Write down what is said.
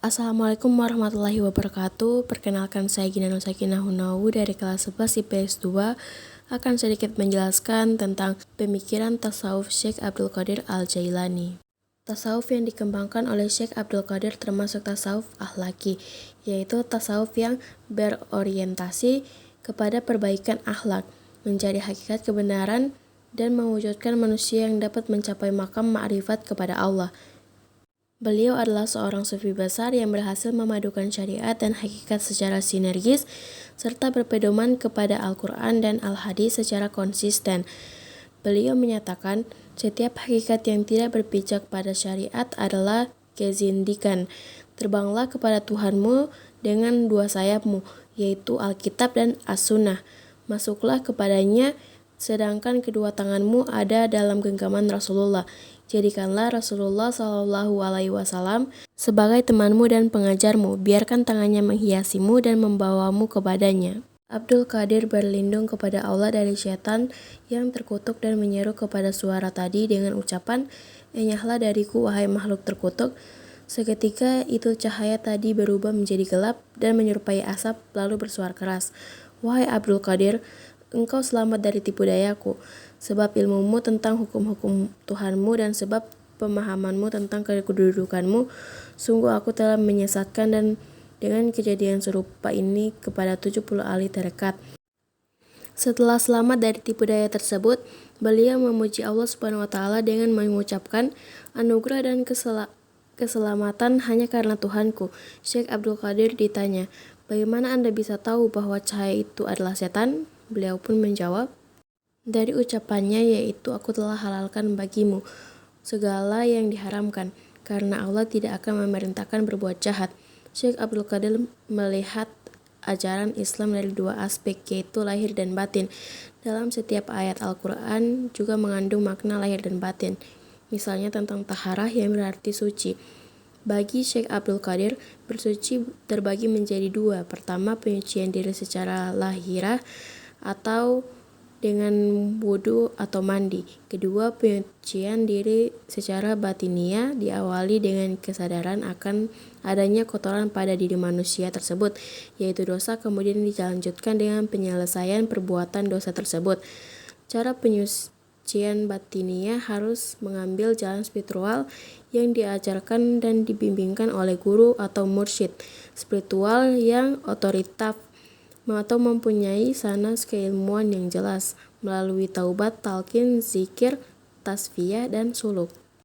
Assalamualaikum warahmatullahi wabarakatuh. Perkenalkan saya Gina Nusakinah Hunawu dari kelas 11 IPS 2 akan sedikit menjelaskan tentang pemikiran tasawuf Syekh Abdul Qadir Al-Jailani. Tasawuf yang dikembangkan oleh Syekh Abdul Qadir termasuk tasawuf akhlaki, yaitu tasawuf yang berorientasi kepada perbaikan akhlak, mencari hakikat kebenaran, dan mewujudkan manusia yang dapat mencapai makam ma'rifat kepada Allah. Beliau adalah seorang sufi besar yang berhasil memadukan syariat dan hakikat secara sinergis, serta berpedoman kepada Al-Quran dan Al-Hadis secara konsisten. Beliau menyatakan, setiap hakikat yang tidak berpijak pada syariat adalah kezindikan. Terbanglah kepada Tuhanmu dengan dua sayapmu, yaitu Alkitab dan As-Sunnah. Masuklah kepadanya, sedangkan kedua tanganmu ada dalam genggaman Rasulullah. Jadikanlah Rasulullah SAW sebagai temanmu dan pengajarmu. Biarkan tangannya menghiasimu dan membawamu kepadanya. Abdul Qadir berlindung kepada Allah dari syaitan yang terkutuk dan menyeru kepada suara tadi dengan ucapan, "Enyahlah dariku, wahai makhluk terkutuk." Seketika itu cahaya tadi berubah menjadi gelap dan menyerupai asap, lalu bersuara keras, "Wahai Abdul Qadir, engkau selamat dari tipu dayaku, sebab ilmumu tentang hukum-hukum Tuhanmu dan sebab pemahamanmu tentang kedudukanmu. Sungguh aku telah menyesatkan dan dengan kejadian serupa ini kepada 70 ahli tarekat." Setelah selamat dari tipu daya tersebut, beliau memuji Allah Subhanahu wa Ta'ala dengan mengucapkan, "Anugerah dan keselamatan hanya karena Tuhanku." Syekh Abdul Qadir ditanya, "Bagaimana Anda bisa tahu bahwa cahaya itu adalah setan?" Beliau pun menjawab, "Dari ucapannya, yaitu aku telah halalkan bagimu segala yang diharamkan, karena Allah tidak akan memerintahkan berbuat jahat." Syekh Abdul Qadir melihat ajaran Islam dari dua aspek, yaitu lahir dan batin. Dalam setiap ayat Al-Quran juga mengandung makna lahir dan batin. Misalnya tentang taharah yang berarti suci. Bagi Syekh Abdul Qadir, bersuci terbagi menjadi dua. Pertama, penyucian diri secara lahiriah atau dengan wudhu atau mandi. Kedua, penyucian diri secara batiniah diawali dengan kesadaran akan adanya kotoran pada diri manusia tersebut, yaitu dosa, kemudian dilanjutkan dengan penyelesaian perbuatan dosa tersebut. Cara penyucian batiniah harus mengambil jalan spiritual yang diajarkan dan dibimbingkan oleh guru atau mursyid spiritual yang otoritatif atau mempunyai sanas keilmuan yang jelas melalui taubat, talqin, zikir, tasfiyah, dan suluk.